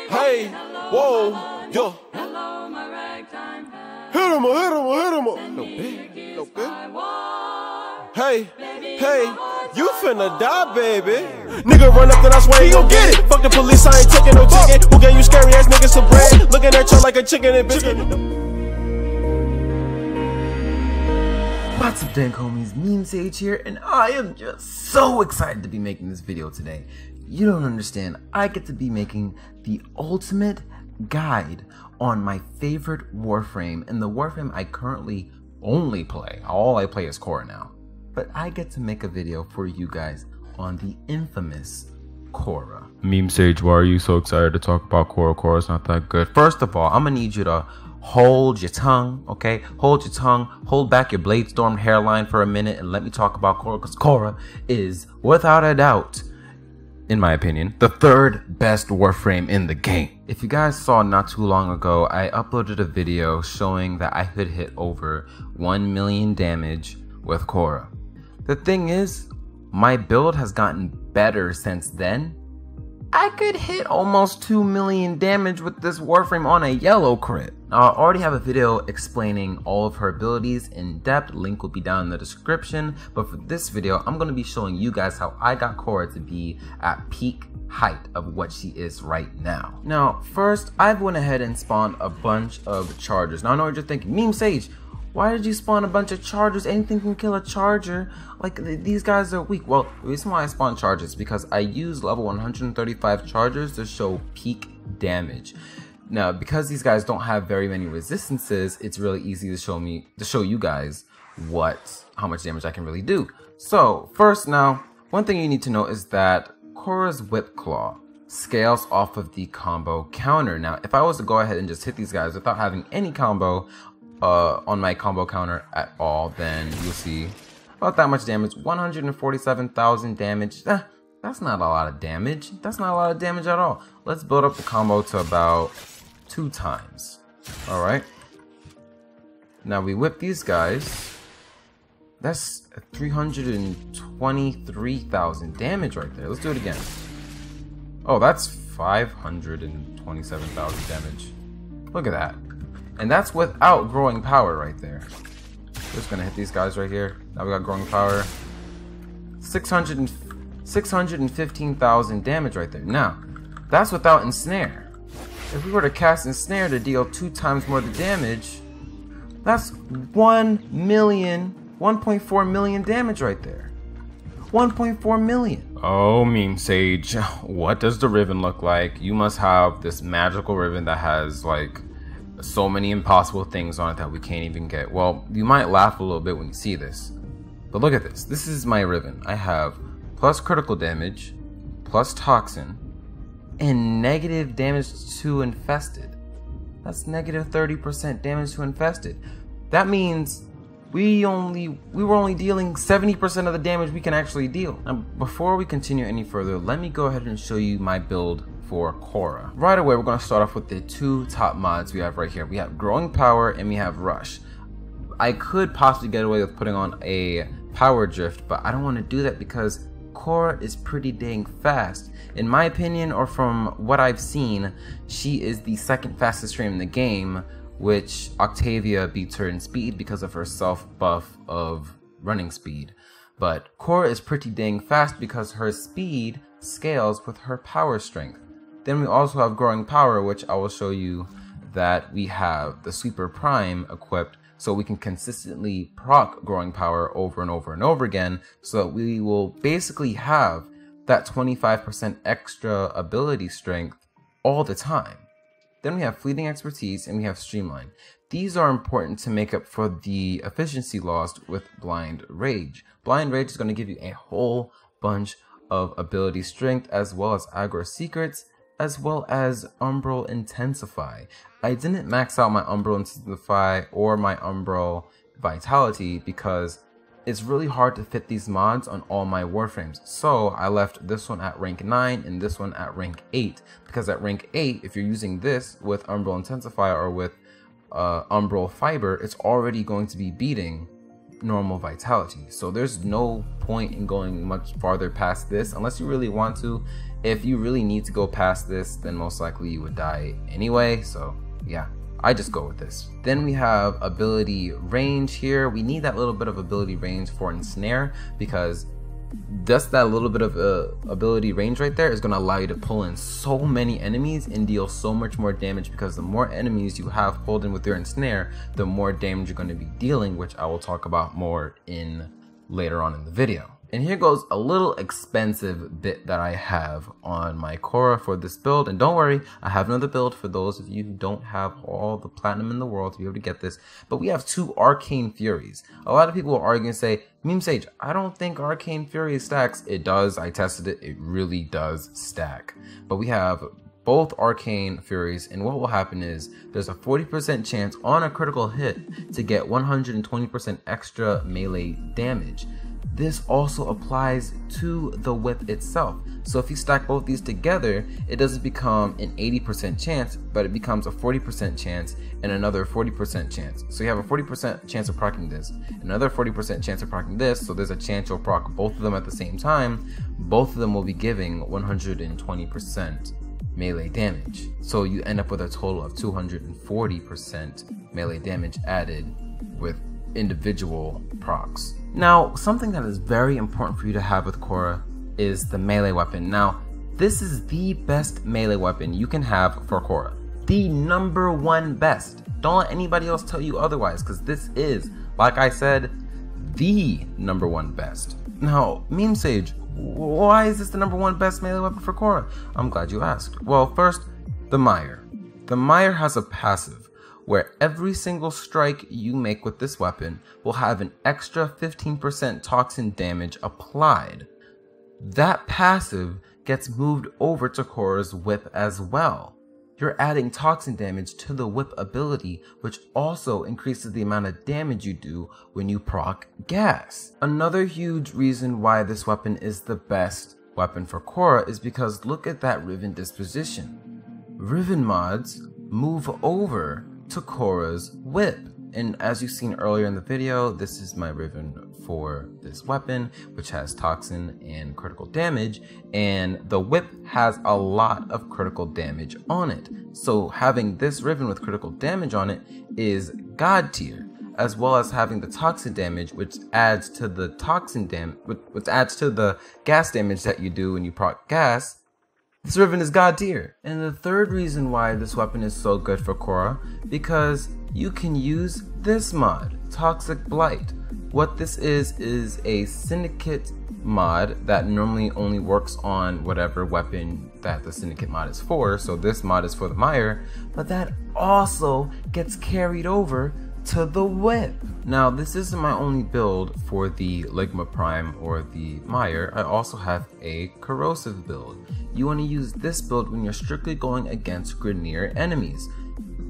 Hey, whoa, yo. Hit him, No bit. Hey, you finna die, baby. Nigga run up, then I swear he gon' get it. Fuck the police, I ain't taking no ticket. Who gave you scary ass niggas some bread? Looking at you like a chicken and biscuit. What's up, Dank homies? Meme Sage here, and I am just so excited to be making this video today. You don't understand, I get to be making the ultimate guide on my favorite Warframe, and the Warframe I currently only play. All I play is Khora now. But I get to make a video for you guys on the infamous Khora. Meme Sage, why are you so excited to talk about Khora? Khora's not that good. First of all, I'm gonna need you to hold your tongue, okay? Hold your tongue, hold back your Bladestorm hairline for a minute, and let me talk about Khora, because Khora is, without a doubt, in my opinion, the third best Warframe in the game. If you guys saw not too long ago, I uploaded a video showing that I could hit over 1 million damage with Khora. The thing is, my build has gotten better since then. I could hit almost 2 million damage with this Warframe on a yellow crit. Now, I already have a video explaining all of her abilities in depth. Link will be down in the description. But for this video, I'm going to be showing you guys how I got Khora to be at peak height of what she is right now. Now, first, I've went ahead and spawned a bunch of chargers. Now, I know what you're thinking, Meme Sage, why did you spawn a bunch of chargers? Anything can kill a charger. Like, these guys are weak. Well, the reason why I spawn chargers is because I use level 135 chargers to show peak damage. Now, because these guys don't have very many resistances, it's really easy to show you guys how much damage I can really do. So, first now, one thing you need to know is that Khora's Whip Claw scales off of the combo counter. Now, if I was to go ahead and just hit these guys without having any combo on my combo counter at all, then you'll see about that much damage. 147,000 damage. That's not a lot of damage. That's not a lot of damage at all. Let's build up the combo to about 2 times. Alright. Now we whip these guys. That's 323,000 damage right there. Let's do it again. Oh, that's 527,000 damage. Look at that. And that's without growing power right there. Just gonna hit these guys right here. Now we got growing power. 615,000 damage right there. Now, that's without ensnare. If we were to cast ensnare to deal 2 times more the damage, that's 1.4 million damage right there. 1.4 million. Oh, Meme Sage, what does the Riven look like? You must have this magical Riven that has like so many impossible things on it that we can't even get. Well, you might laugh a little bit when you see this, but look at this. This is my Riven. I have plus critical damage, plus toxin, and negative damage to infested. That's negative 30% damage to infested. That means we were only dealing 70% of the damage we can actually deal. Now, before we continue any further, let me go ahead and show you my build for Khora. Right away, we're going to start off with the 2 top mods we have right here. We have Growing Power and we have Rush. I could possibly get away with putting on a Power Drift, but I don't want to do that because Khora is pretty dang fast. In my opinion, or from what I've seen, she is the 2nd fastest stream in the game, which Octavia beats her in speed because of her self buff of running speed. But Khora is pretty dang fast because her speed scales with her power strength. Then we also have Growing Power, which I will show you that we have the Sweeper Prime equipped so we can consistently proc Growing Power over and over and over again, so that we will basically have that 25% extra ability strength all the time. Then we have Fleeting Expertise and we have Streamline. These are important to make up for the efficiency lost with Blind Rage. Blind Rage is going to give you a whole bunch of ability strength as well as aggro secrets, as well as Umbral Intensify. I didn't max out my Umbral Intensify or my Umbral Vitality because it's really hard to fit these mods on all my Warframes. So I left this one at rank 9 and this one at rank 8. Because at rank 8, if you're using this with Umbral Intensify or with Umbral Fiber, it's already going to be beating normal vitality. So there's no point in going much farther past this unless you really want to. If you really need to go past this, then most likely you would die anyway, so yeah, I just go with this. Then we have ability range here. We need that little bit of ability range for ensnare, because just that little bit of ability range right there is going to allow you to pull in so many enemies and deal so much more damage, because the more enemies you have pulled in with your ensnare, the more damage you're going to be dealing, which I will talk about more in later on in the video. And here goes a little expensive bit that I have on my Khora for this build. And don't worry, I have another build for those of you who don't have all the platinum in the world to be able to get this. But we have 2 Arcane Furies. A lot of people will argue and say, Meme Sage, I don't think Arcane Fury stacks. It does. I tested it. It really does stack. But we have both Arcane Furies, and what will happen is there's a 40% chance on a critical hit to get 120% extra melee damage. This also applies to the whip itself. So if you stack both these together, it doesn't become an 80% chance, but it becomes a 40% chance and another 40% chance. So you have a 40% chance of proccing this, another 40% chance of proccing this, so there's a chance you'll proc both of them at the same time. Both of them will be giving 120% melee damage. So you end up with a total of 240% melee damage added with individual procs. Now, something that is very important for you to have with Khora is the melee weapon. Now, this is the best melee weapon you can have for Khora. The #1 best. Don't let anybody else tell you otherwise, because this is, like I said, the #1 best. Now, Meme Sage, why is this the #1 best melee weapon for Khora? I'm glad you asked. Well, first, the Mire. The Mire has a passive where every single strike you make with this weapon will have an extra 15% toxin damage applied. That passive gets moved over to Khora's whip as well. You're adding toxin damage to the whip ability, which also increases the amount of damage you do when you proc gas. Another huge reason why this weapon is the best weapon for Khora is because look at that Riven Disposition. Riven mods move over to Khora's whip, and as you've seen earlier in the video, this is my Riven for this weapon, which has toxin and critical damage, and the whip has a lot of critical damage on it. So having this Riven with critical damage on it is god tier, as well as having the toxin damage, which adds to the which adds to the gas damage that you do when you proc gas. This Riven is god tier. And the third reason why this weapon is so good for Khora, because you can use this mod, Toxic Blight. What this is a syndicate mod that normally only works on whatever weapon that the syndicate mod is for. So this mod is for the Mire, but that also gets carried over to the whip. Now, this isn't my only build for the Ligma Prime or the Mire. I also have a Corrosive Build. You want to use this build when you're strictly going against Grineer enemies.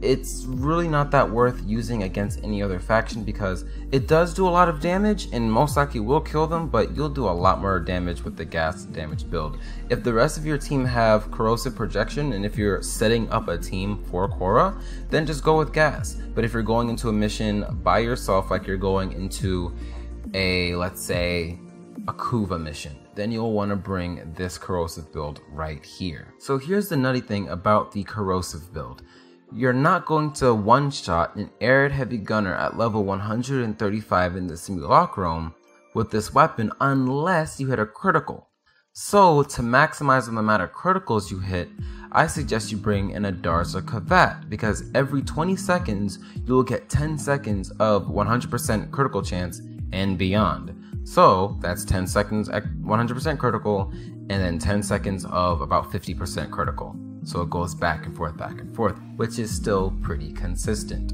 It's really not that worth using against any other faction because it does do a lot of damage and most likely will kill them, but you'll do a lot more damage with the gas damage build. If the rest of your team have corrosive projection and if you're setting up a team for Khora, then just go with gas. But if you're going into a mission by yourself, like you're going into a, let's say, a Kuva mission, then you'll want to bring this corrosive build right here. So here's the nutty thing about the corrosive build. You're not going to one-shot an Arid Heavy Gunner at level 135 in the Simulacrum with this weapon unless you hit a critical. So to maximize the amount of criticals you hit, I suggest you bring in a Darza Kavat, because every 20 seconds you will get 10 seconds of 100% critical chance and beyond. So that's 10 seconds at 100% critical and then 10 seconds of about 50% critical. So it goes back and forth, which is still pretty consistent.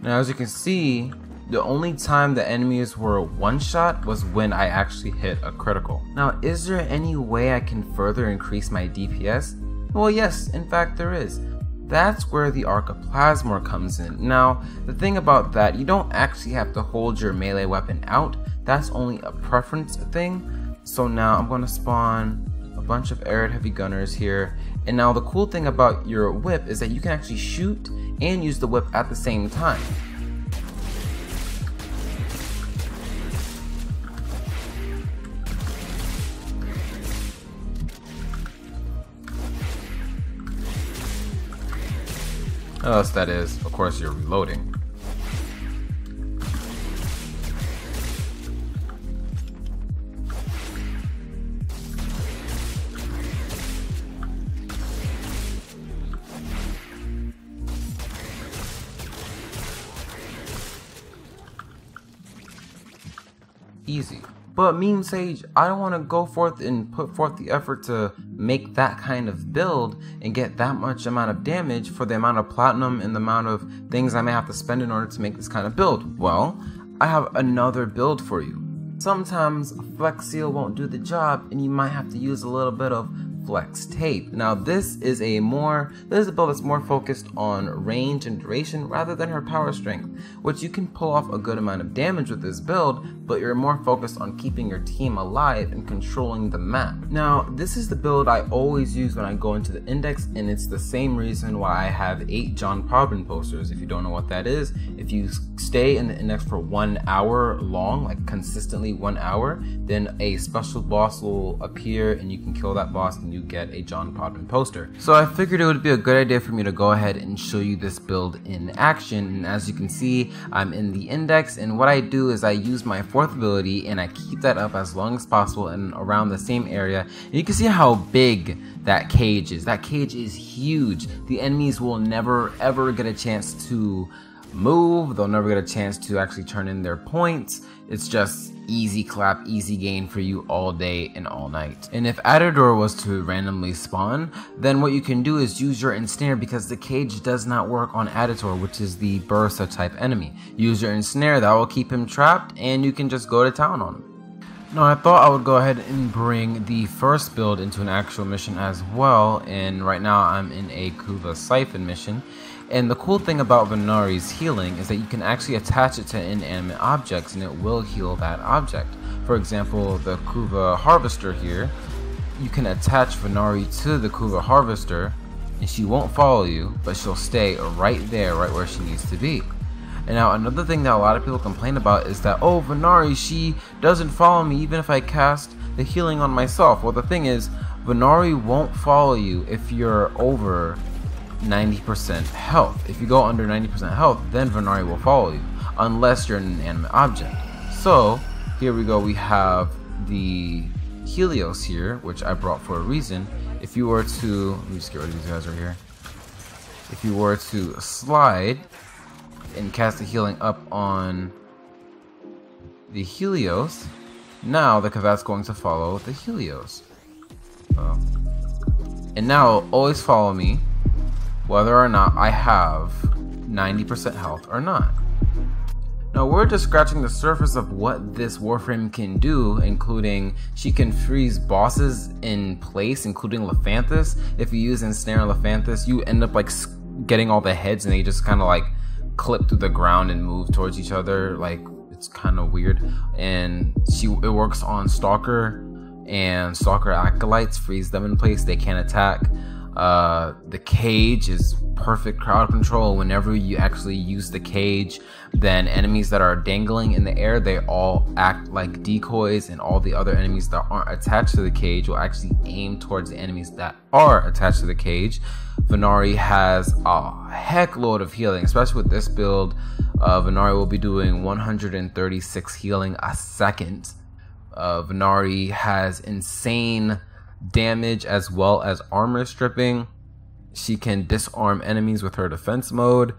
Now as you can see, the only time the enemies were one shot was when I actually hit a critical. Now is there any way I can further increase my DPS? Well yes, in fact there is. That's where the Archoplasmor comes in. Now the thing about that, you don't actually have to hold your melee weapon out. That's only a preference thing. So now I'm going to spawn a bunch of arid heavy gunners here. And now the cool thing about your whip is that you can actually shoot and use the whip at the same time. What else that is, of course, you're reloading. Easy. But Meme Sage, I don't want to go forth and put forth the effort to make that kind of build and get that much amount of damage for the amount of platinum and the amount of things I may have to spend in order to make this kind of build. Well, I have another build for you. Sometimes Flex Seal won't do the job and you might have to use a little bit of Flex Tape. Now this is a build that's more focused on range and duration rather than her power strength, which you can pull off a good amount of damage with this build, but you're more focused on keeping your team alive and controlling the map. Now this is the build I always use when I go into the index, and it's the same reason why I have 8 John Podman posters. If you don't know what that is, if you stay in the index for 1 hour long, like consistently 1 hour, then a special boss will appear and you can kill that boss and you get a John Podman poster. So I figured it would be a good idea for me to go ahead and show you this build in action. And as you can see, I'm in the index, and what I do is I use my 4th ability and I keep that up as long as possible and around the same area. And you can see how big that cage is. That cage is huge. The enemies will never ever get a chance to move. They'll never get a chance to actually turn in their points. It's just easy clap, easy gain for you all day and all night. And if Adador was to randomly spawn, then what you can do is use your Ensnare, because the cage does not work on Adador, which is the Bursa type enemy. Use your Ensnare, that will keep him trapped, and you can just go to town on him. Now I thought I would go ahead and bring the first build into an actual mission as well, and right now I'm in a Kuva Siphon mission. And the cool thing about Venari's healing is that you can actually attach it to inanimate objects and it will heal that object. For example, the Kuva Harvester here, you can attach Venari to the Kuva Harvester and she won't follow you, but she'll stay right there, right where she needs to be. And now another thing that a lot of people complain about is that, oh, Venari, she doesn't follow me even if I cast the healing on myself. Well, the thing is, Venari won't follow you if you're over 90% health. If you go under 90% health, then Venari will follow you, unless you're an inanimate object. So here we go, we have the Helios here, which I brought for a reason. If you were to, let me just get rid of these guys right here. If you were to slide and cast the healing up on the Helios, now the Kavat's going to follow the Helios. And now always follow me, whether or not I have 90% health or not. Now we're just scratching the surface of what this Warframe can do, including she can freeze bosses in place, including Lephanthus. If you use Ensnare Lephanthus, you end up like getting all the heads and they just kind of like clip through the ground and move towards each other. Like, it's kind of weird. And it works on Stalker and Stalker Acolytes, freeze them in place, they can't attack. The cage is perfect crowd control. Whenever you actually use the cage, then enemies that are dangling in the air, they all act like decoys, and all the other enemies that aren't attached to the cage will actually aim towards the enemies that are attached to the cage. Venari has a heck load of healing, especially with this build. Venari will be doing 136 healing a second. Venari has insane damage as well as armor stripping. She can disarm enemies with her defense mode.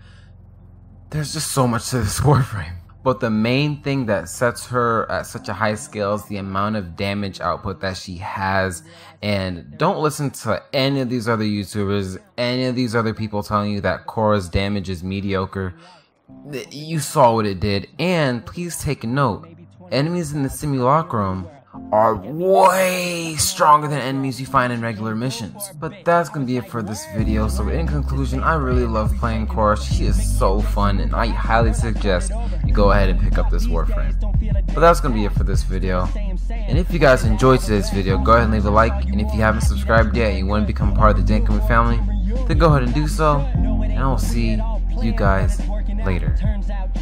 There's just so much to this Warframe. But the main thing that sets her at such a high scale is the amount of damage output that she has. And don't listen to any of these other YouTubers, any of these other people telling you that Khora's damage is mediocre. you saw what it did. And please take a note, enemies in the simulacrum are way stronger than enemies you find in regular missions. But that's gonna be it for this video. So in conclusion, I really love playing Khora. She is so fun, and I highly suggest you go ahead and pick up this Warframe. But that's gonna be it for this video. And if you guys enjoyed today's video, go ahead and leave a like. And if you haven't subscribed yet and you want to become part of the Dank family, then go ahead and do so. And I will see you guys later.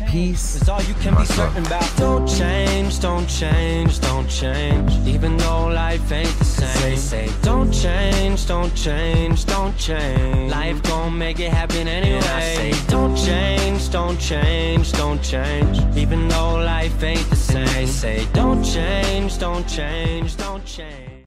Peace. It's all you can be certain about. Don't change, don't change, don't change. Even though life ain't the same. They say don't change, don't change, don't change. Life gon' make it happen anyway. And I say don't change, don't change, don't change. Even though life ain't the same. They say don't change, don't change, don't change.